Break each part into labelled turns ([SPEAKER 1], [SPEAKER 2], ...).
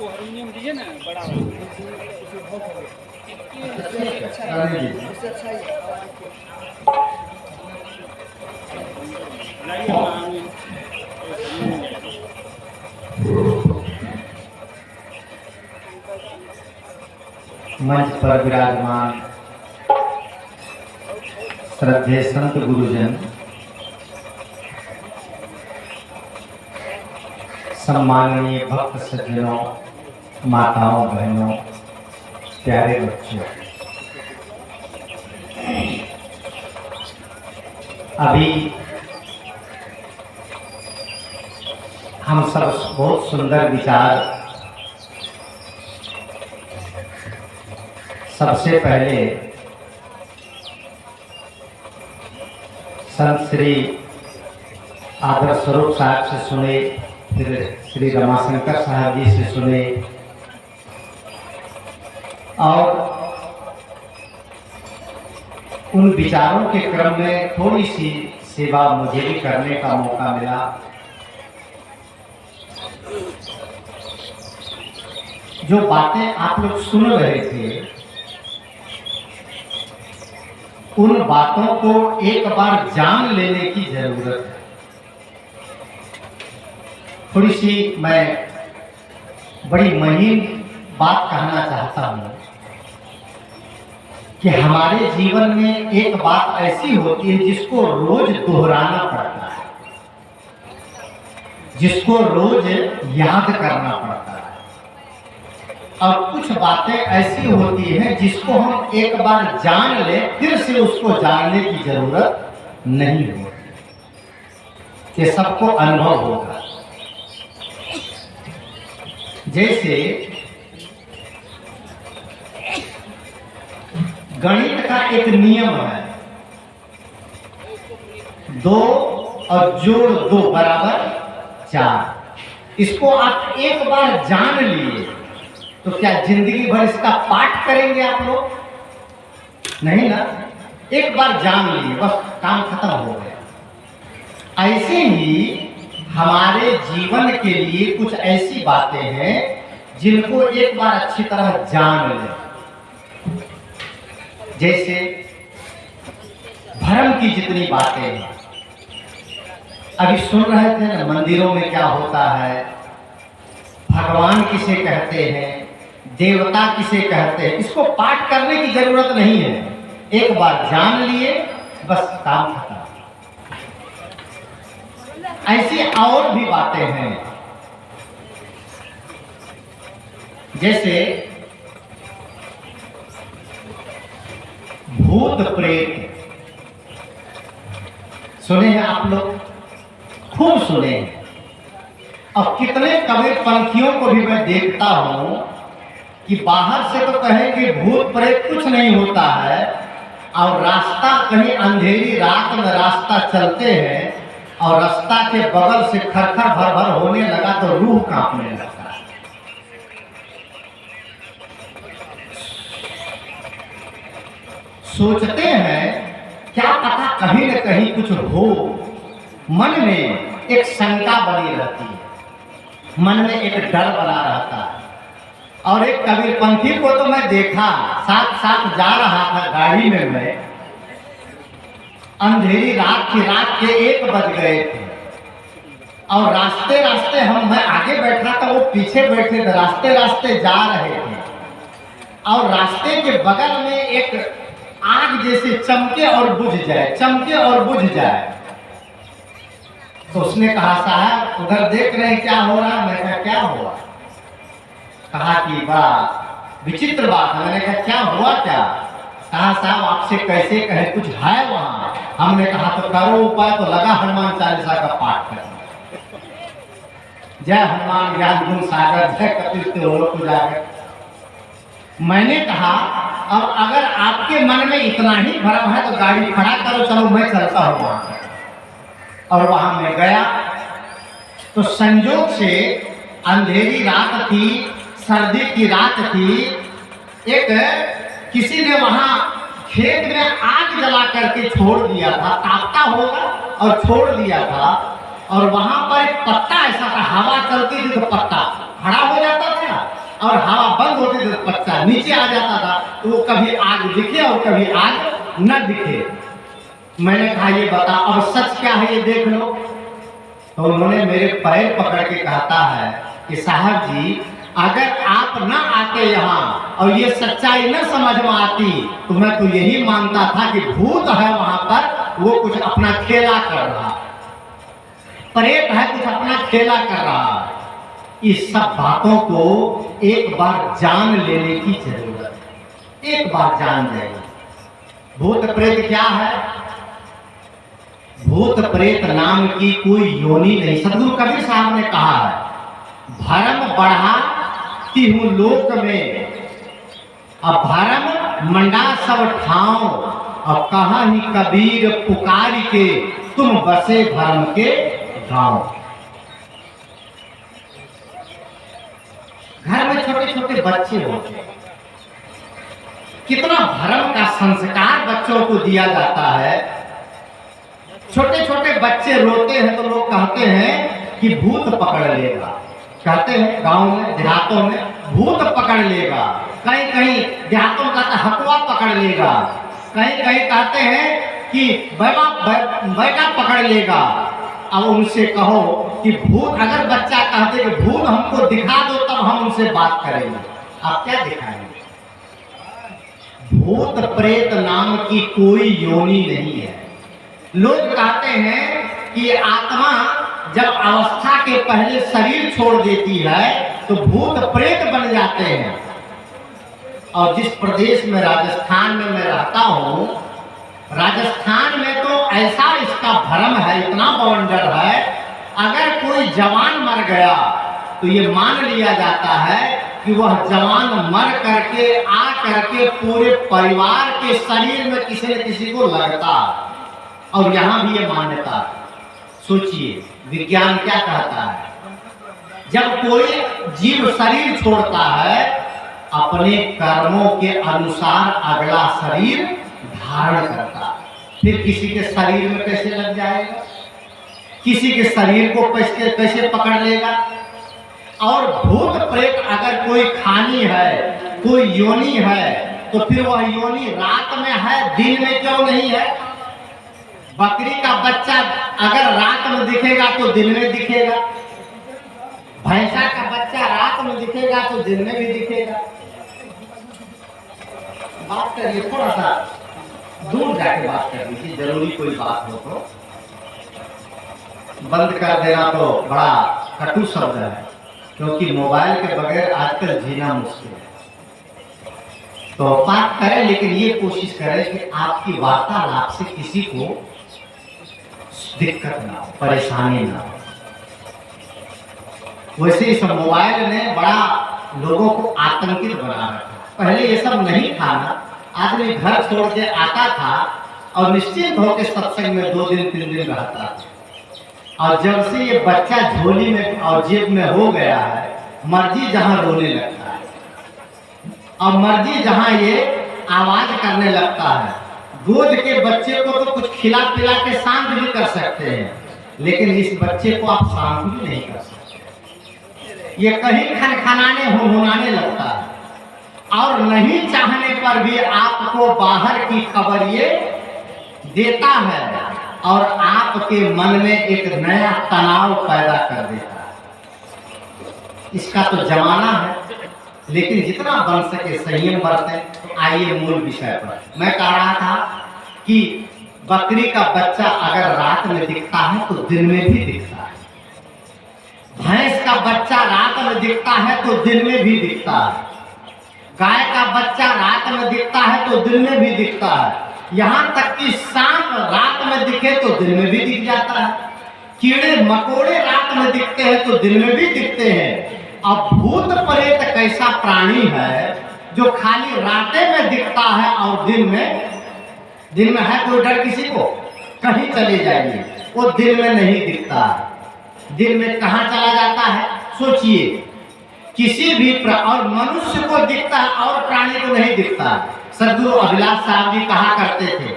[SPEAKER 1] वो हारमोनियम दीजिए ना बड़ा वाला।
[SPEAKER 2] मंच पर विराजमान श्रद्धेय संत गुरुजन, सम्माननीय भक्त सज्जनों, माताओं बहनों, प्यारे बच्चों, अभी हम सब बहुत सुंदर विचार, सबसे पहले संत श्री आदर स्वरूप साहब से सुने, फिर श्री रमाशंकर साहब जी से सुने और उन विचारों के क्रम में थोड़ी सी सेवा मुझे भी करने का मौका मिला। जो बातें आप लोग सुन रहे थे, उन बातों को एक बार जान लेने की जरूरत है। थोड़ी सी मैं बड़ी महीन बात कहना चाहता हूं कि हमारे जीवन में एक बात ऐसी होती है जिसको रोज दोहराना पड़ता है, जिसको रोज याद करना पड़ता है, और कुछ बातें ऐसी होती हैं जिसको हम एक बार जान ले फिर से उसको जानने की जरूरत नहीं होती। ये सबको अनुभव होगा। जैसे गणित का एक नियम है, 2 और जोड़ 2 बराबर 4। इसको आप एक बार जान लिए तो क्या जिंदगी भर इसका पाठ करेंगे आप लोग? नहीं ना, एक बार जान लिए बस काम खत्म हो गया। ऐसे ही हमारे जीवन के लिए कुछ ऐसी बातें हैं जिनको एक बार अच्छी तरह जान लें। जैसे धर्म की जितनी बातें हैं, अभी सुन रहे थे ना, मंदिरों में क्या होता है, भगवान किसे कहते हैं, देवता किसे कहते हैं, इसको पाठ करने की जरूरत नहीं है। एक बार जान लिए बस काम खत्म। ऐसी और भी बातें हैं, जैसे भूत प्रेत सुने हैं आप लोग, खूब सुने हैं। और कितने कबीर पंथियों को भी मैं देखता हूं कि बाहर से तो कहेंगे भूत प्रेत कुछ नहीं होता है, और रास्ता कहीं अंधेरी रात में रास्ता चलते हैं और रास्ता के बगल से खरखर भर भर होने लगा तो रूह कांपने लगता है। सोचते हैं क्या पता कहीं न कहीं कुछ हो, मन में एक शंका बनी रहती है, मन में एक डर बना रहता है। और एक कबीरपंथी को तो मैं देखा, साथ साथ जा रहा था गाड़ी में मैं, अंधेरी रात के 1 बज गए थे, और रास्ते रास्ते मैं आगे बैठा था, वो पीछे बैठे थे, रास्ते रास्ते जा रहे थे, और रास्ते के बगल में एक आग जैसे चमके और बुझ जाए, चमके और बुझ जाए। तो उसने कहा साहब उधर देख रहे हैं क्या हो रहा? मैं कहा क्या हुआ? कहा कि बड़ा विचित्र बात है। मैंने कहा क्या हुआ क्या? कहा साहब आपसे कैसे कहे, कुछ है वहां। हमने कहा तो करो उपाय। तो लगा हनुमान चालीसा का पाठ करना, जय हनुमान ज्ञान गुण सागर, जय कपीस तिलोक उजागर। मैंने कहा अब अगर आपके मन में इतना ही भ्रम है तो गाड़ी खड़ा करो, चलो मैं चलता हूं वहां। और वहां मैं गया तो संजोग से अंधेरी रात थी, सर्दी की रात थी, एक किसी ने वहां खेत में आग जला करके छोड़ दिया था, तापता होगा और छोड़ दिया था। और वहां पर एक पत्ता ऐसा था, हवा चलती थी तो पत्ता खड़ा हो जाता था और हवा बंद होती तो पत्ता नीचे आ जाता था, तो वो कभी आग दिखे और कभी आग न दिखे। मैंने कहा ये बता अब सच क्या है ये देख लो। तो उन्होंने मेरे पैर पकड़ के कहता है कि साहब जी अगर आप ना आते यहाँ और ये सच्चाई न समझ में आती तो मैं तो यही मानता था कि भूत है वहां पर, वो कुछ अपना खेला कर रहा, प्रेत है कुछ अपना खेला कर रहा है। इस सब बातों को एक बार जान लेने की जरूरत है, एक बार जान जाएगी। भूत प्रेत क्या है? भूत प्रेत नाम की कोई योनि नहीं। सदगुरु कबीर साहब ने कहा है भरम बढ़ाती हूँ लोक में, अब भरम मंडा सब ठाव, अब कहा ही कबीर पुकार के तुम बसे भरम के गांव। घर में छोटे छोटे बच्चे होते हैं, कितना भरम का संस्कार बच्चों को दिया जाता है। छोटे छोटे बच्चे रोते हैं तो लोग कहते हैं कि भूत पकड़ लेगा, कहते हैं गांव में देहातों में भूत पकड़ लेगा, कहीं कहीं देहातों में कहते हकुआ पकड़ लेगा, कहीं कहीं कहते हैं कि बेटा पकड़ लेगा। अब उनसे कहो कि भूत, अगर बच्चा कहते कि भूत हमको दिखा दो तब हम उनसे बात करेंगे, आप क्या दिखाएंगे? भूत प्रेत नाम की कोई योनि नहीं है। लोग कहते हैं कि आत्मा जब अवस्था के पहले शरीर छोड़ देती है तो भूत प्रेत बन जाते हैं। और जिस प्रदेश में राजस्थान में मैं रहता हूँ, राजस्थान में तो ऐसा इसका भ्रम है, इतना बवंडर है, अगर कोई जवान मर गया तो ये मान लिया जाता है कि वह जवान मर करके आ करके पूरे परिवार के शरीर में किसी न किसी को लगता। और यहाँ भी ये मान्यता, सोचिए विज्ञान क्या कहता है, जब कोई जीव शरीर छोड़ता है अपने कर्मों के अनुसार अगला शरीर धारण करता, फिर किसी के शरीर में कैसे लग जाएगा, किसी के शरीर को कैसे पकड़ लेगा। और भूत प्रेत अगर कोई खानी है, कोई योनि है, तो फिर वह योनि रात में है, दिन में क्यों नहीं है? बकरी का बच्चा अगर रात में दिखेगा तो दिन में दिखेगा, भैंसा का बच्चा रात में दिखेगा तो दिन में भी दिखेगा। बात करिए, थोड़ा सा दूर जाके बात कर लीजिए, जरूरी कोई बात हो तो। बंद कर देना तो बड़ा कटु शब्द है, क्योंकि मोबाइल के बगैर आजकल जीना मुश्किल है। तो बात करें, लेकिन ये कोशिश करें कि आपकी वार्तालाप से किसी को दिक्कत ना हो, परेशानी ना हो। वैसे इस मोबाइल ने बड़ा लोगों को आतंकित बना रखा। पहले ये सब नहीं था ना, आदमी घर छोड़ के आता था और निश्चित होकर सत्संग में 2 दिन 3 दिन रहता था। और जब से ये बच्चा झोली में और जेब में हो गया है, मर्जी जहां रोने लगता है और मर्जी जहां ये आवाज करने लगता है। गोद के बच्चे को तो कुछ खिला पिला के शांत भी कर सकते हैं, लेकिन इस बच्चे को आप शांत भी नहीं कर सकते। ये कहीं खनखनाने हुनहुनाने लगता है और नहीं चाहने पर भी आपको बाहर की खबर ये देता है और आपके मन में एक नया तनाव पैदा कर देता है। इसका तो जमाना है, लेकिन जितना बन सके संयम बरतें। आइए मूल विषय पर। मैं कह रहा था कि बकरी का बच्चा अगर रात में दिखता है तो दिन में भी दिखता है, भैंस का बच्चा रात में दिखता है तो दिन में भी दिखता है, गाय का बच्चा रात में दिखता है तो दिन में भी दिखता है, यहाँ तक कि सांप रात में दिखे तो दिन में भी दिख जाता है, कीड़े मकोड़े रात में दिखते हैं तो दिन में भी दिखते हैं। अब भूत प्रेत कैसा प्राणी है जो खाली रातें में दिखता है और दिन में है कोई डर किसी को? कहीं चले जाइए, वो दिन में नहीं दिखता है। दिन में कहाँ चला जाता है? सोचिए, किसी भी और मनुष्य को दिखता है और प्राणी को नहीं दिखता। सदगुरु अभिलाष साहब जी कहा करते थे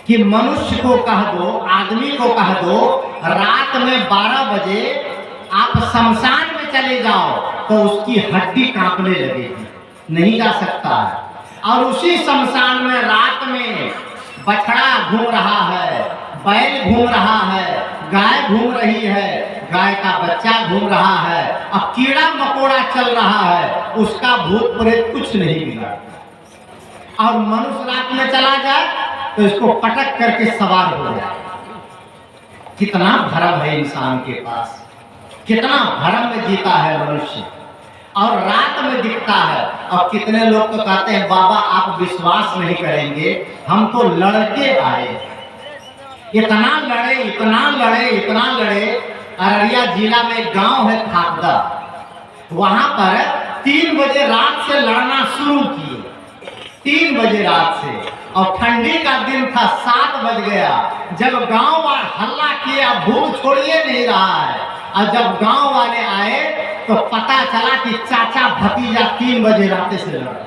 [SPEAKER 2] कि मनुष्य को कह दो, आदमी को कह दो, रात में 12 बजे आप शमशान में चले जाओ तो उसकी हड्डी कांपने लगेगी, नहीं जा सकता है। और उसी शमशान में रात में बछड़ा घूम रहा है, बैल घूम रहा है, गाय घूम रही है, गाय का बच्चा घूम रहा है, अब कीड़ा मकोड़ा चल रहा है, उसका भूत प्रेत कुछ नहीं बिगड़ा। और मनुष्य रात में चला जाए तो इसको पटक करके सवार हो जाए। कितना भरम है इंसान के पास, कितना भरम में जीता है मनुष्य, और रात में दिखता है। और कितने लोग तो कहते हैं बाबा आप विश्वास नहीं करेंगे, हम तो लड़के आए, इतना लड़े इतना लड़े इतना लड़े। अररिया जिला में गांव है खाकदा, वहां पर 3 बजे रात से लड़ना शुरू किए, 3 बजे रात से, और ठंडी का दिन था, 7 बज गया। जब गांव वाले हल्ला किया, भूख छोड़िए नहीं रहा है, और जब गांव वाले आए तो पता चला कि चाचा भतीजा 3 बजे रात से लड़ रहे।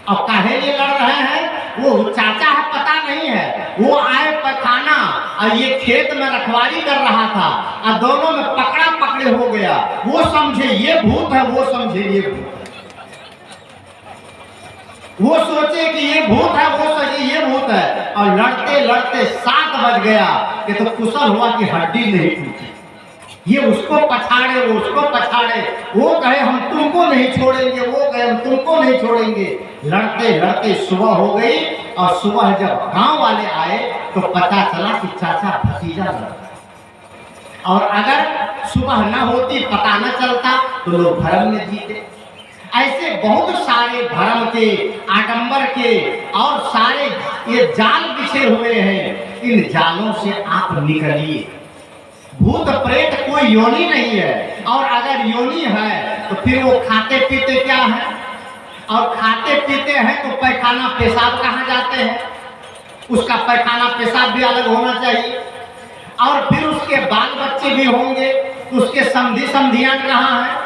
[SPEAKER 2] अब काहे लिए लड़ रहे हैं, वो चाचा है पता नहीं है, वो आए पखाना और ये खेत में रखवाली कर रहा था, और दोनों में पकड़ा पकड़े हो गया। वो समझे ये भूत है, वो समझे ये भूत है, वो सोचे कि ये भूत है, वो सोचे ये भूत है, और लड़ते लड़ते 7 बज गया। कि तो कुशल हुआ कि हड्डी नहीं टूटी। ये उसको पछाड़े, वो उसको पछाड़े, वो कहे हम तुमको नहीं छोड़ेंगे, वो कहे हम तुमको नहीं छोड़ेंगे। लड़ते लड़ते सुबह हो गई, और सुबह जब गांव वाले आए तो पता चला कि चाचा भतीजा लड़ रहा। और अगर सुबह न होती, पता न चलता, तो लोग भरम में जीते। ऐसे बहुत सारे भरम के, आडंबर के और सारे ये जाल बिछे हुए हैं। इन जालों से आप निकलिए। भूत प्रेत कोई योनि नहीं है, और अगर योनि है तो फिर वो खाते पीते क्या है, और खाते पीते हैं तो पैखाना पेशाब कहाँ जाते हैं, उसका पैखाना पेशाब भी अलग होना चाहिए। और फिर उसके बाल बच्चे भी होंगे, उसके समधी समधियां कहाँ है,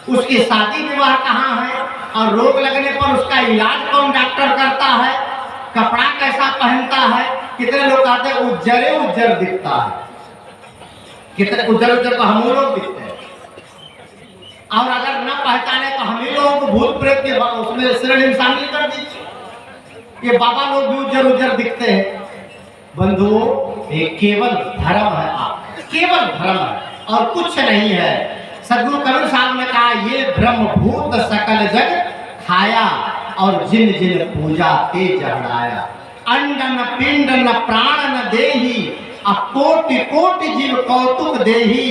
[SPEAKER 2] उसकी शादी विवाह कहाँ है, और रोग लगने पर उसका इलाज कौन डॉक्टर करता है, कपड़ा कैसा पहनता है। कितने लोग कहते हैं उज्जरे उज्जर दिखता है, कितने उज्जर उज्जर तो हम लोग दिखते हैं, और अगर न पहचाने तो हम ही लोगों को भूत प्रेत के उसमें श्रेणी में शामिल कर दीजिए। ये बाबा लोग भी उज्जर उज्जर दिखते हैं। बंधुओं ये केवल भ्रम है, आप केवल भ्रम है और कुछ नहीं है। सदगुरु कबीर साहब ने कहा ये ब्रह्म भूत सकल जग खाया, और जिन जिन पूजा ते जहराया। अंड न पिंड न प्राण न देही, अब कोटि कोटि जीव कौतुक देही।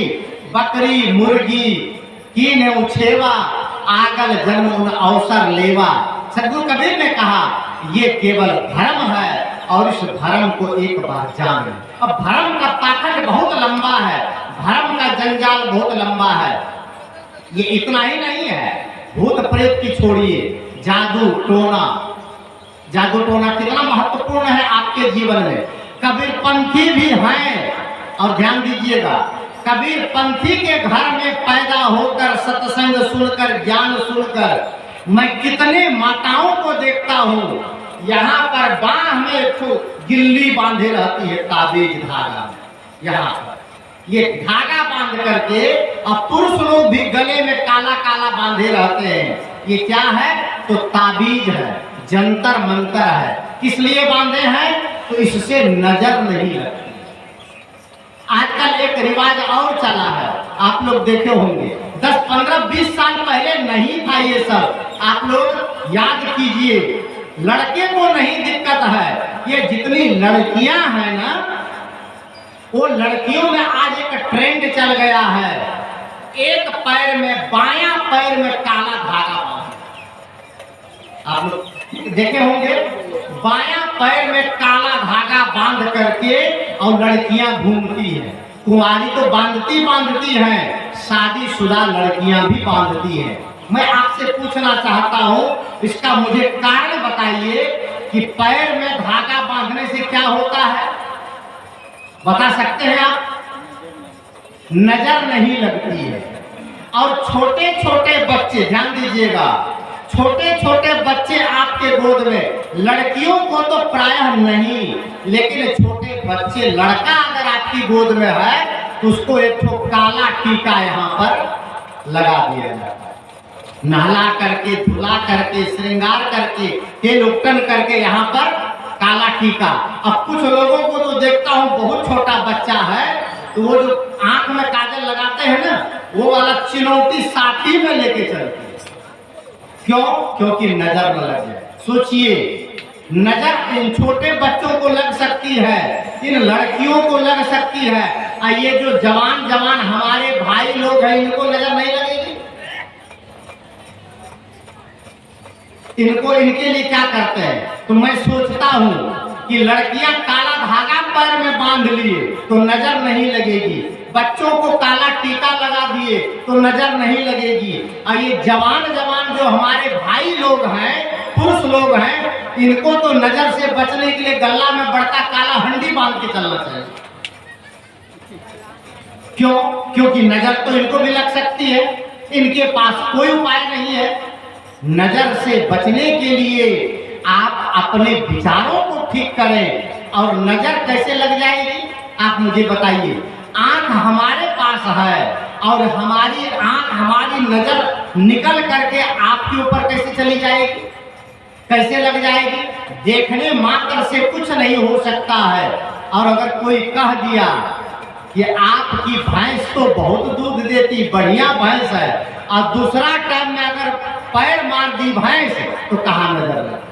[SPEAKER 2] बकरी मुर्गी कीने उछेवा, आगल जन्म उन अवसर लेवा। सदगुरु कबीर ने कहा ये केवल भ्रम है, और इस भ्रम को एक बार जान। अब भ्रम का पाखंड बहुत लंबा है, भ्रम का जंजाल बहुत लंबा है। ये इतना ही नहीं है, भूत प्रेत की छोड़िए, जादू टोना, जादू टोना कितना महत्वपूर्ण है आपके जीवन में। कबीर पंथी भी हैं, और ध्यान दीजिएगा, कबीर पंथी के घर में पैदा होकर, सत्संग सुनकर, ज्ञान सुनकर, मैं कितने माताओं को देखता हूँ, यहाँ पर बाह में एक गिल्ली बांधे रहती है, ताबीज धागा, यहाँ पर ये धागा बांध करके, अब पुरुष लोग भी गले में काला काला बांधे रहते हैं। ये क्या है, तो ताबीज है, जंतर मंतर है। किस लिए बांधे हैं, तो इससे नजर नहीं लगती। आजकल एक रिवाज और चला है, आप लोग देखे होंगे, 10, 15, 20 साल पहले नहीं था ये सब। आप लोग याद कीजिए, लड़के को नहीं दिक्कत है, ये जितनी लड़कियां हैं ना, वो लड़कियों में आज एक ट्रेंड चल गया है, एक पैर में, बायां पैर में काला धागा बांध। आप लोग देखे होंगे, बायां पैर में काला धागा बांध करके, और लड़कियां घूमती हैं। कुंवारी तो बांधती हैं, शादीशुदा लड़कियां भी बांधती हैं। मैं आपसे पूछना चाहता हूं, इसका मुझे कारण बताइए कि पैर में धागा बांधने से क्या होता है, बता सकते हैं आप? नजर नहीं लगती है। और छोटे छोटे बच्चे, ध्यान दीजिएगा, छोटे छोटे बच्चे आपके गोद में, लड़कियों को तो प्रायः नहीं, लेकिन छोटे बच्चे, लड़का अगर आपकी गोद में है तो उसको एक तो काला टीका यहाँ पर लगा दिया जाता है। नहला करके, धुला करके, श्रृंगार करके, तेल उपटन करके यहाँ पर काला टीका। अब कुछ लोगों को तो देखता हूँ बहुत छोटा बच्चा है तो वो जो आंख में काजल लगाते हैं ना, वो वाला चिनौती साथी में लेके चलते हैं। क्यों? क्योंकि नजर न लग जाए। सोचिए, नजर इन छोटे बच्चों को लग सकती है, इन लड़कियों को लग सकती है, और ये जो जवान जवान हमारे भाई लोग हैं इनको नजर नहीं लगेगी। इनको, इनके लिए क्या करते हैं? तो मैं सोचता हूँ कि लड़कियां काला धागा पैर में बांध लिए तो नजर नहीं लगेगी, बच्चों को काला टीका लगा दिए तो नजर नहीं लगेगी, और ये जवान जवान जो हमारे भाई लोग हैं, पुरुष लोग हैं, इनको तो नजर से बचने के लिए गला में बड़का काला हंडी बांध के चलना चाहिए। क्यों? क्योंकि नजर तो इनको भी लग सकती है, इनके पास कोई उपाय नहीं है। नजर से बचने के लिए आप अपने विचारों को ठीक करें। और नजर कैसे लग जाएगी आप मुझे बताइए। आंख हमारे पास है और हमारी आंख, हमारी नजर निकल करके आपके ऊपर कैसे चली जाएगी? कैसे लग जाएगी? देखने मात्र से कुछ नहीं हो सकता है। और अगर कोई कह दिया कि आपकी भैंस तो बहुत दूध देती, बढ़िया भैंस है, और दूसरा टाइम में अगर पैर मार दी भैंस तो कहाँ नजर लगे?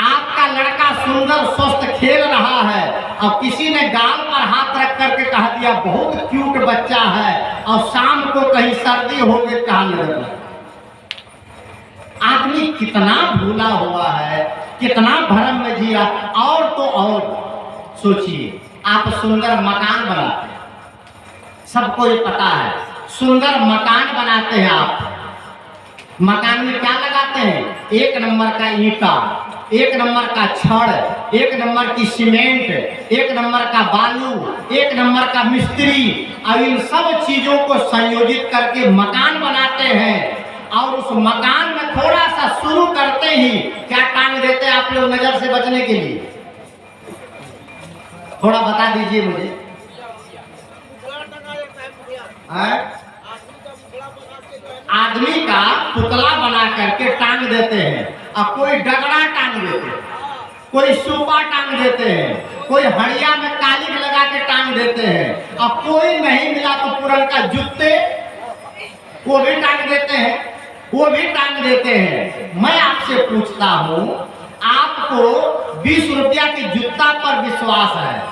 [SPEAKER 2] आपका लड़का सुंदर स्वस्थ खेल रहा है और किसी ने गाल पर हाथ रख करके कह दिया बहुत क्यूट बच्चा है, और शाम को कहीं सर्दी हो गई, कहाँ नजर लगे? आदमी कितना भूला हुआ है, कितना भ्रम में जी रहा। और तो और सोचिए, आप सुंदर मकान बनाते हैं, सबको ये पता है, सुंदर मकान बनाते हैं आप। मकान में क्या लगाते हैं? एक नंबर का ईंटा, एक नंबर का छड़, एक नंबर की सीमेंट, एक नंबर का बालू, एक नंबर का मिस्त्री, और इन सब चीजों को संयोजित करके मकान बनाते हैं। और उस मकान में थोड़ा सा शुरू करते ही क्या टांग देते हैं आप लोग नजर से बचने के लिए? थोड़ा बता दीजिए मुझे। आदमी का पुतला बना करके टांग देते हैं, और कोई डगड़ा टांग देते हैं, कोई सूपा टांग देते हैं, कोई हड़िया में कालीन लगा के टांग देते हैं, और कोई नहीं मिला तो पुरन का जूते वो भी टांग देते हैं, वो भी टांग देते हैं। मैं आपसे पूछता हूँ, आपको 20 रुपया की जूता पर विश्वास है,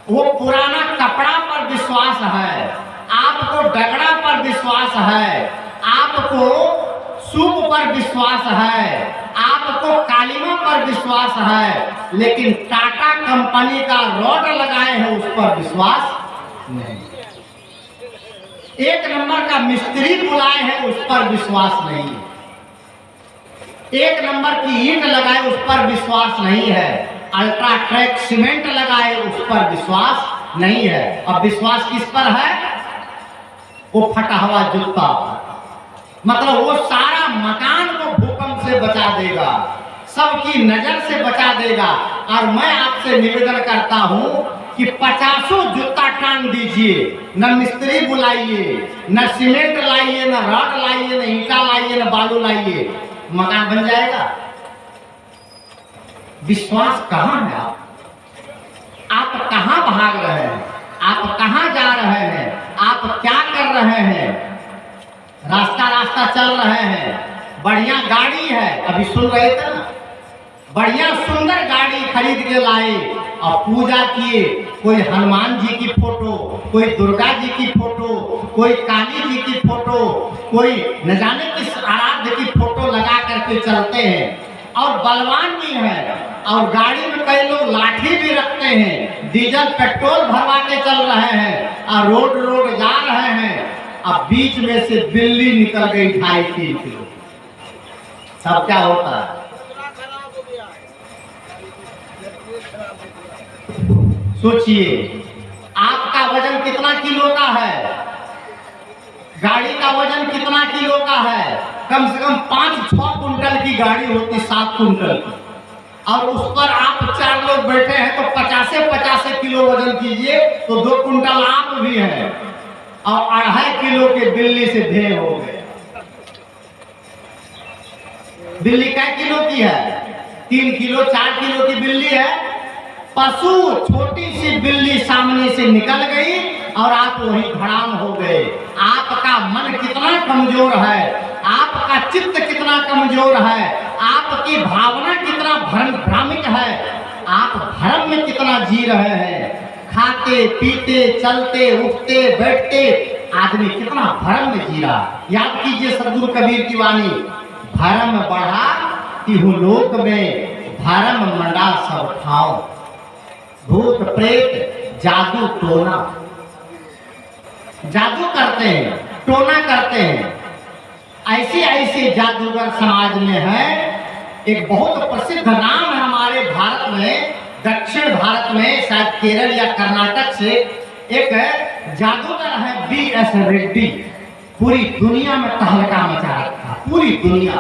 [SPEAKER 2] वो पुराना कपड़ा पर विश्वास है, आपको डगड़ा पर विश्वास है, आपको सूप पर विश्वास है, आपको कालीमा पर विश्वास है, लेकिन टाटा कंपनी का रॉड लगाए हैं उस पर विश्वास नहीं। एक नंबर का मिस्त्री बुलाए हैं उस पर विश्वास नहीं, एक नंबर की ईंट लगाए उस पर विश्वास नहीं है, अल्ट्राटेक सीमेंट लगाए उस पर विश्वास नहीं है। अब विश्वास किस पर है? वो फटा हुआ जूता, मतलब वो सारा मकान को भूकंप से बचा देगा, सबकी नजर से बचा देगा। और मैं आपसे निवेदन करता हूं कि 50 जूता टांग दीजिए, न मिस्त्री बुलाइए, न सीमेंट लाइए, न रॉड लाइए, न ईंटा लाइए, न बालू लाइए, मकान बन जाएगा। विश्वास कहाँ है? आप कहाँ भाग रहे हैं? आप कहाँ जा रहे हैं? आप क्या कर रहे हैं? रास्ता रास्ता चल रहे हैं, बढ़िया गाड़ी है, अभी सुन रहे थे ना, बढ़िया सुंदर गाड़ी खरीद के लाए और पूजा किए। कोई हनुमान जी की फोटो, कोई दुर्गा जी की फोटो, कोई काली जी की फोटो, कोई न जाने किस आराध्य की फोटो लगा करके चलते हैं। और बलवान भी है, और गाड़ी में कई लोग लाठी भी रखते हैं, डीजल पेट्रोल भरवा के चल रहे हैं, और रोड रोड जा रहे हैं। अब बीच में से बिल्ली निकल गई 2.5-3 किलो, सब क्या होता है? सोचिए, आपका वजन कितना किलो का है? गाड़ी का वजन कितना किलो का है? कम से कम 5-6 कुंटल की गाड़ी होती, 7 कुंटल की, और उस पर आप 4 लोग बैठे हैं तो 50-50 किलो वजन कीजिए तो 2 कुंटल आप भी हैं। और 2.5 किलो के बिल्ली से भेड़ हो गए। बिल्ली कै किलो की है? 3 किलो 4 किलो की बिल्ली है। पशु छोटी सी बिल्ली सामने से निकल गई और आप वही धड़ाम हो गए। आपका मन कितना कमजोर है, आपका चित्त कितना कमजोर है, आपकी भावना कितना भ्रामिक है, आप भ्रम में कितना जी रहे हैं। खाते पीते चलते उठते बैठते आदमी कितना भ्रम में जी रहा। याद कीजिए सदगुरु कबीर की वाणी, भरम बढ़ा तिहु लोक में, भरम मंडा सब ठाव। भूत प्रेत जादू टोना, जादू करते हैं, टोना करते हैं। ऐसे ऐसे जादूगर समाज में है। एक बहुत प्रसिद्ध नाम है हमारे भारत में, दक्षिण भारत में, शायद केरल या कर्नाटक से एक जादूगर है B.S. रेड्डी। पूरी दुनिया में तहलका मचा रखा, पूरी दुनिया।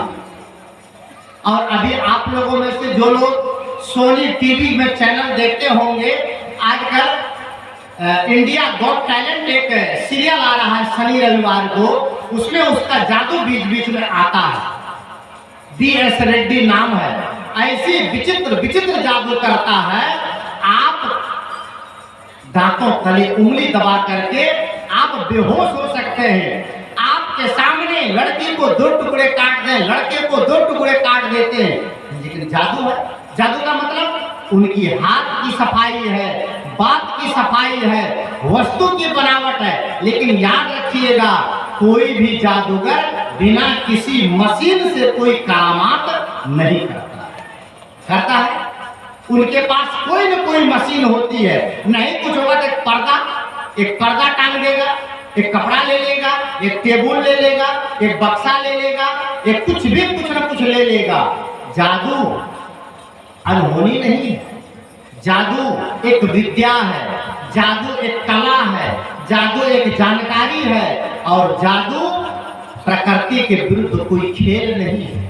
[SPEAKER 2] और अभी आप लोगों में से जो लोग सोनी टीवी में चैनल देखते होंगे, आजकल इंडिया गॉट टैलेंट एक सीरियल आ रहा है शनि रविवार को, उसमें उसका जादू बीच बीच में आता है। B.S. रेड्डी नाम है। ऐसी विचित्र विचित्र जादू करता है। आप दांतों तले उंगली दबा करके आप बेहोश हो सकते हैं। आपके सामने लड़की को 2 टुकड़े काट दें, लड़के को 2 टुकड़े काट देते हैं, लेकिन जादू है। जादू का मतलब उनकी हाथ की सफाई है, बात की सफाई है, वस्तु की बनावट है। लेकिन याद रखिएगा, कोई भी जादूगर बिना किसी मशीन से कोई करामात नहीं करता है। उनके पास कोई न कोई मशीन होती है। नहीं कुछ होगा तो एक पर्दा टांग देगा, एक कपड़ा ले लेगा, एक टेबुल ले लेगा, एक बक्सा ले लेगा, एक कुछ न कुछ ले लेगा। जादू अनहोनी नहीं है। जादू एक विद्या है, जादू एक कला है, जादू एक जानकारी है, और जादू प्रकृति के विरुद्ध कोई खेल नहीं है।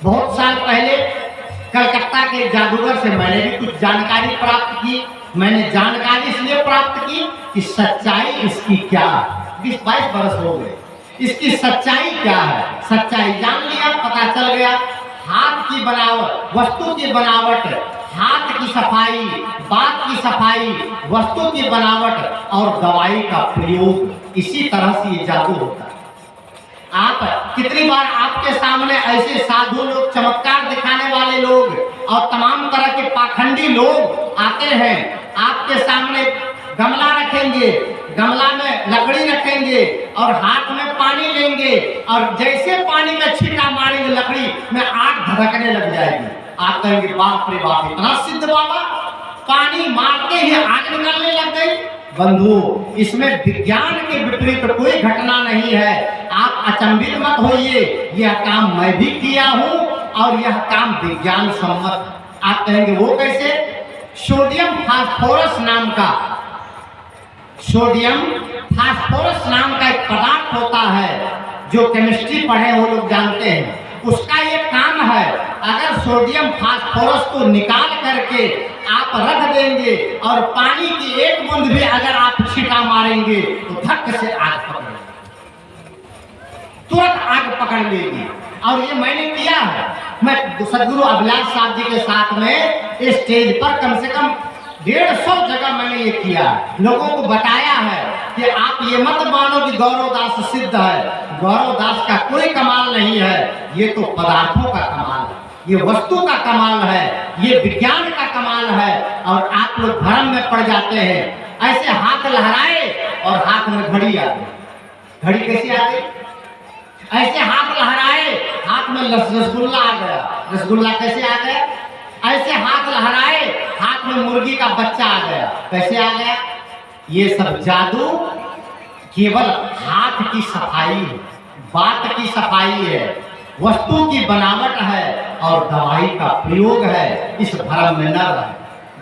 [SPEAKER 2] बहुत साल पहले कलकत्ता के जादूगर से मैंने भी कुछ जानकारी प्राप्त की। मैंने जानकारी इसलिए प्राप्त की कि सच्चाई इसकी क्या, 20-22 बरस हो गए, इसकी सच्चाई क्या है, सच्चाई जान लिया, पता चल गया। हाथ की बनावट, वस्तु की बनावट, हाथ की सफाई, बात की सफाई, वस्तु की बनावट और दवाई का प्रयोग, इसी तरह से ये जादू होता है। आप कितनी बार आपके सामने ऐसे साधु लोग, चमत्कार दिखाने वाले लोग और तमाम तरह के पाखंडी लोग आते हैं। आपके सामने गमला रखेंगे, गमला में लकड़ी रखेंगे और हाथ में पानी लेंगे, और जैसे पानी में छींटा मारेंगे लकड़ी में आग धधकने लग जाएगी। आप कहेंगे बाप रे बाप, इतना सिद्ध बाबा, पानी मारते ही आग निकलने लग गई। बंधु, इसमें विज्ञान के विपरीत कोई घटना नहीं है। आप अचंभित मत होइए, यह काम मैं भी किया हूं और यह काम विज्ञान सम्मत। आप कहेंगे वो कैसे? सोडियम फास्फोरस नाम का एक पदार्थ होता है, जो केमिस्ट्री पढ़े वो लोग जानते हैं। उसका ये काम है, अगर सोडियम फास्फोरस को निकाल करके आप रख देंगे और पानी की एक बूंद भी अगर आप छींटा मारेंगे तो धक से आग पकड़, तुरंत आग पकड़ लेगी। और ये मैंने किया है। मैं सदगुरु अभिलाष साहब जी के साथ में स्टेज पर कम से कम 150 जगह मैंने ये किया, लोगों को बताया है कि आप ये मत मानो कि गौरव दास सिद्ध है। गौरव दास का कोई कमाल नहीं है, ये तो पदार्थों का कमाल है, ये वस्तु का कमाल है, ये विज्ञान का कमाल है। और आप लोग भ्रम में पड़ जाते हैं। ऐसे हाथ लहराए और हाथ में घड़ी आ गई। घड़ी कैसे आ गई? ऐसे हाथ लहराए, हाथ में रसगुल्ला आ गया। रसगुल्ला कैसे आ गया? ऐसे हाथ लहराए, हाथ में मुर्गी का बच्चा आ गया। कैसे आ गया? ये सब जादू केवल हाथ की सफाई है, बात की सफाई है, वस्तु की बनावट है और दवाई का प्रयोग है। इस भ्रम में न रहे।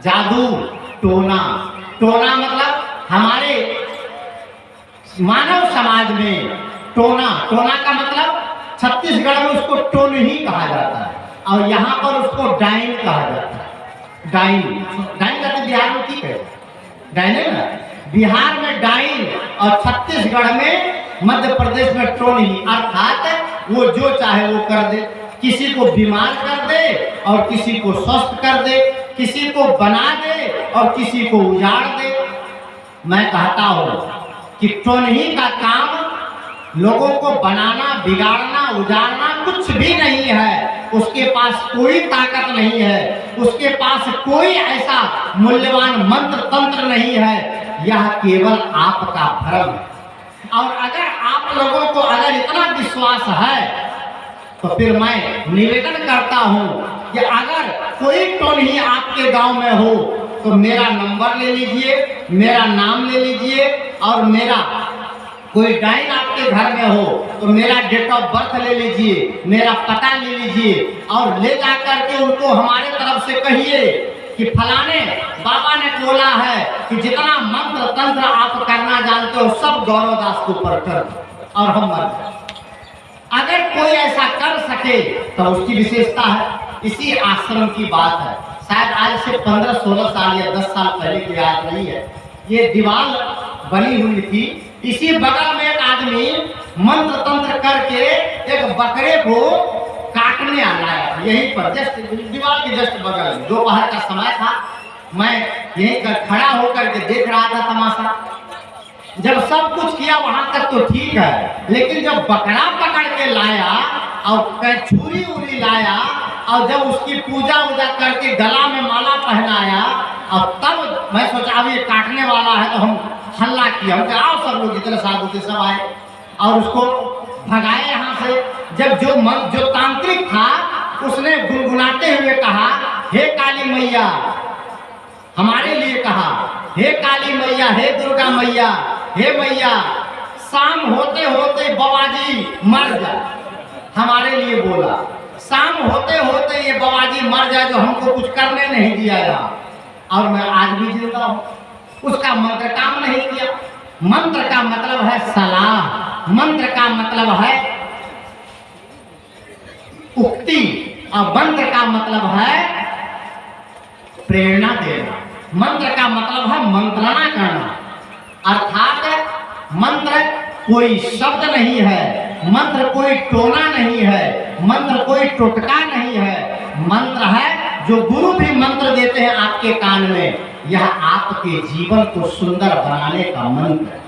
[SPEAKER 2] जादू टोना, टोना मतलब हमारे मानव समाज में टोना, टोना का मतलब छत्तीसगढ़ में उसको टोन ही कहा जाता है और यहाँ पर उसको डाइन कहा जाता है। डाइन, डाइन कहते बिहार में ठीक है, डाइन है ना। बिहार में डाइन और छत्तीसगढ़ में, मध्य प्रदेश में टोनी, अर्थात वो जो चाहे वो कर दे, किसी को बीमार कर दे और किसी को स्वस्थ कर दे, किसी को बना दे और किसी को उजाड़ दे। मैं कहता हूँ कि टोनी का काम लोगों को बनाना, बिगाड़ना, उजाड़ना कुछ भी नहीं है। उसके पास कोई ताकत नहीं है, उसके पास कोई ऐसा मूल्यवान मंत्र तंत्र नहीं है। यह केवल आपका भ्रम है। और अगर आप लोगों को अगर इतना विश्वास है तो फिर मैं निवेदन करता हूं कि अगर कोई टोनी आपके गांव में हो तो मेरा नंबर ले लीजिए, मेरा नाम ले लीजिए, और मेरा कोई डाइन आपके घर में हो तो मेरा डेट ऑफ बर्थ ले लीजिए, मेरा पता ले लीजिए, और ले जा करके उनको हमारे तरफ से कहिए कि फलाने बाबा ने बोला है कि जितना मंत्र तंत्र आप करना जानते हो सब गौरवदास को ऊपर कर दो और हम मर जाए। अगर कोई ऐसा कर सके तो उसकी विशेषता है। इसी आश्रम की बात है, शायद आज से 15-16 साल या 10 साल पहले की बात नहीं है। ये दीवार बनी हुई थी, इसी बगल में एक आदमी मंत्र तंत्र करके एक बकरे को काटने आया है, यहीं पर जस्ट दीवार के जस्ट बगल में। दोपहर का समय था, मैं यहीं पर खड़ा होकर के देख रहा था तमाशा। जब सब कुछ किया वहां तक तो ठीक है, लेकिन जब बकरा पकड़ के लाया और छुरी उरी लाया और जब उसकी पूजा वूजा करके गला में माला पहनाया, और तब मैं सोचा अब ये काटने वाला है तो हम हल्ला किया, हम कहा आओ सब लोग, जितने साधु थे सब आए और उसको भगाए यहाँ से। जब जो तांत्रिक था उसने गुनगुनाते हुए कहा, हे काली मैया, हमारे लिए कहा, हे काली मैया, हे दुर्गा मैया, हे मैया, शाम होते होते बाबाजी मर जाए। हमारे लिए बोला, शाम होते होते ये बाबाजी मर जाए जो हमको कुछ करने नहीं दिया यहाँ, और मैं आज भी जिंदा हूँ। उसका मंत्र काम नहीं किया। मंत्र का मतलब है सलाह, मंत्र का मतलब है उक्ति, और मंत्र का मतलब है प्रेरणा देना। मंत्र का मतलब है मंत्रणा करना, अर्थात मंत्र कोई शब्द नहीं है, मंत्र कोई टोना नहीं है, मंत्र कोई टोटका नहीं है। मंत्र है जो गुरु भी मंत्र देते हैं आपके कान में, यह आपके जीवन को सुंदर बनाने का मंत्र है,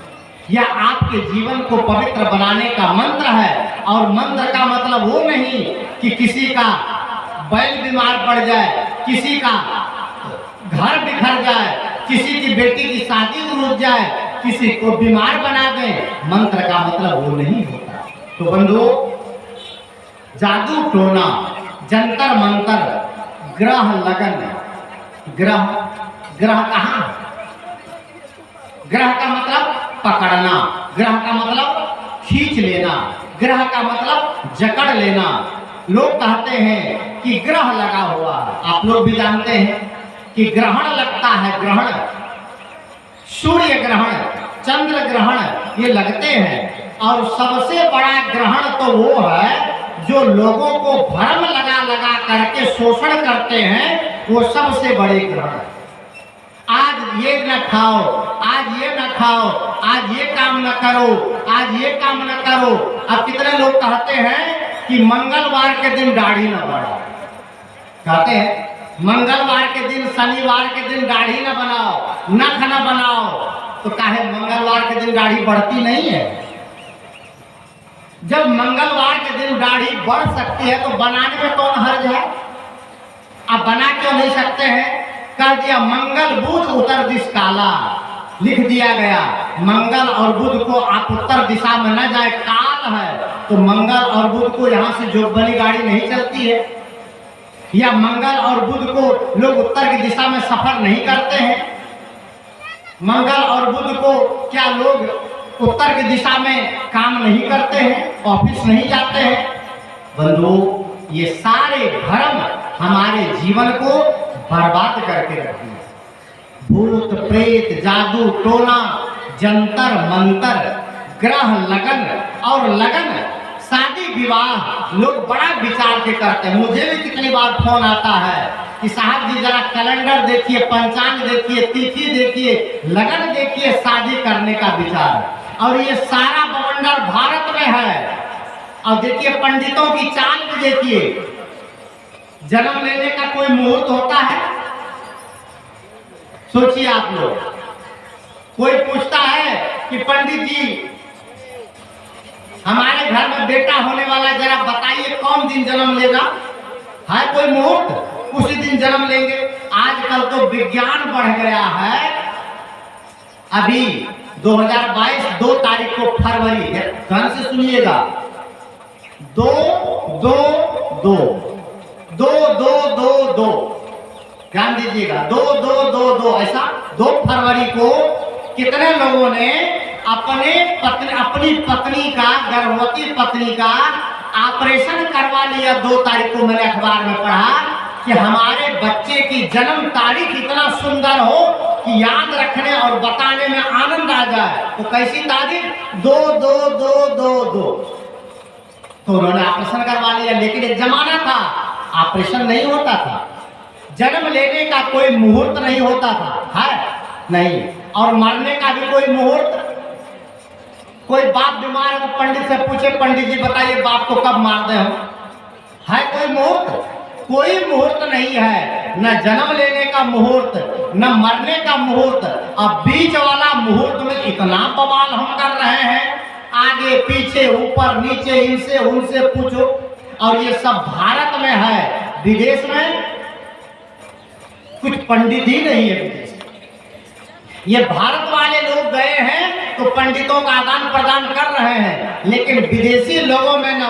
[SPEAKER 2] यह आपके जीवन को पवित्र बनाने का मंत्र है। और मंत्र का मतलब वो नहीं कि किसी का बैल बीमार पड़ जाए, किसी का घर बिखर जाए, किसी की बेटी की शादी रुक जाए, किसी को बीमार बना दे। मंत्र का मतलब वो नहीं होता। तो बंधु, जादू टोना, जंतर मंतर, ग्रह लगन, ग्रह कहाँ? ग्रह का मतलब पकड़ना, ग्रह का मतलब खींच लेना, ग्रह का मतलब जकड़ लेना। लोग कहते हैं कि ग्रह लगा हुआ है। आप लोग भी जानते हैं कि ग्रहण लगता है, ग्रहण, सूर्य ग्रहण, चंद्र ग्रहण, ये लगते हैं। और सबसे बड़ा ग्रहण तो वो है जो लोगों को भ्रम लगा लगा करके शोषण करते हैं, वो सबसे बड़े ग्रहण। आज ये न खाओ, आज ये न खाओ, आज ये काम न करो, आज ये काम न करो। अब कितने लोग कहते हैं कि मंगलवार के दिन दाढ़ी न बढ़ाओ, कहते हैं मंगलवार के दिन, शनिवार के दिन दाढ़ी न बनाओ, नख न बनाओ। तो काहे मंगलवार के दिन दाढ़ी बढ़ती नहीं है? जब मंगलवार के दिन दाढ़ी बढ़ सकती है तो बनाने में कौन हर्ज है? आप बना क्यों नहीं सकते हैं? कर दिया मंगल बुध उत्तर दिश काला, लिख दिया गया। मंगल और बुध को आप उत्तर दिशा में न जाए, काल है। तो मंगल और बुध को यहाँ से जोगबनी गाड़ी नहीं चलती है, या मंगल और बुध को लोग उत्तर की दिशा में सफर नहीं करते हैं। मंगल और बुध को क्या लोग उत्तर की दिशा में काम नहीं करते हैं, ऑफिस नहीं जाते हैं? बंधु, ये सारे भ्रम हमारे जीवन को बर्बाद करके रखते हैं। भूत प्रेत, जादू टोना, जंतर मंतर, ग्रह लगन और लगन, शादी विवाह लोग बड़ा विचार के करते हैं। मुझे भी कितनी बार फोन आता है कि साहब जी जरा कैलेंडर देखिए, पंचांग देखिए, तिथि देखिए, लगन देखिए, शादी करने का विचार। और ये सारा बवंडर भारत में है। और देखिए पंडितों की चाल भी देखिए, जन्म लेने का कोई मुहूर्त होता है? सोचिए आप लोग, कोई पूछता है कि पंडित जी हमारे घर में बेटा होने वाला, जरा बताइए कौन दिन जन्म लेगा? है कोई मुहूर्त? उसी दिन जन्म लेंगे। आजकल तो विज्ञान बढ़ गया है। अभी 2022 2 तारीख को फरवरी, ध्यान से सुनिएगा, 2 ध्यान दीजिएगा, 2 ऐसा 2 फरवरी को कितने लोगों ने अपनी पत्नी का, गर्भवती पत्नी का ऑपरेशन करवा लिया? 2 तारीख को मैंने अखबार में पढ़ा कि हमारे बच्चे की जन्म तारीख इतना सुंदर हो कि याद रखने और बताने में आनंद आ जाए। तो कैसी तारीख? 2 तो उन्होंने ऑपरेशन करवा लिया। लेकिन एक जमाना था ऑपरेशन नहीं होता था, जन्म लेने का कोई मुहूर्त नहीं होता था, है नहीं, और मरने का भी कोई मुहूर्त। कोई बाप बीमार है तो पंडित से पूछे, पंडित जी बताइए बाप को कब मार दे हम? है कोई मुहूर्त? कोई मुहूर्त नहीं है, न जन्म लेने का मुहूर्त, न मरने का मुहूर्त। अब बीच वाला मुहूर्त में इतना बवाल हम कर रहे हैं, आगे पीछे ऊपर नीचे, इनसे उनसे पूछो। और ये सब भारत में है, विदेश में कुछ पंडित ही नहीं है। विदेश ये भारत वाले लोग गए हैं तो पंडितों का आदान प्रदान कर रहे हैं, लेकिन विदेशी लोगों में न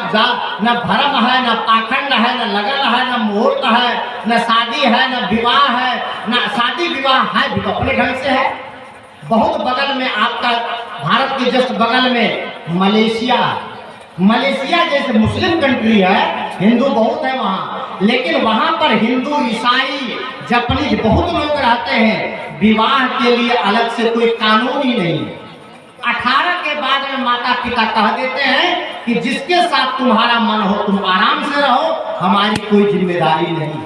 [SPEAKER 2] धर्म है, न पाखंड है, न लगन है, न मुहूर्त है, न शादी है, न विवाह है। न शादी विवाह है भी तो अपने ढंग से है। बहुत बगल में आपका, भारत के जस्ट बगल में मलेशिया जैसे मुस्लिम कंट्री है, हिंदू बहुत है वहाँ, लेकिन वहाँ पर हिंदू, ईसाई, जापानीज बहुत लोग रहते हैं। विवाह के लिए अलग से कोई कानून ही नहीं है। 18 के बाद में माता पिता कह देते हैं कि जिसके साथ तुम्हारा मन हो तुम आराम से रहो, हमारी कोई जिम्मेदारी नहीं।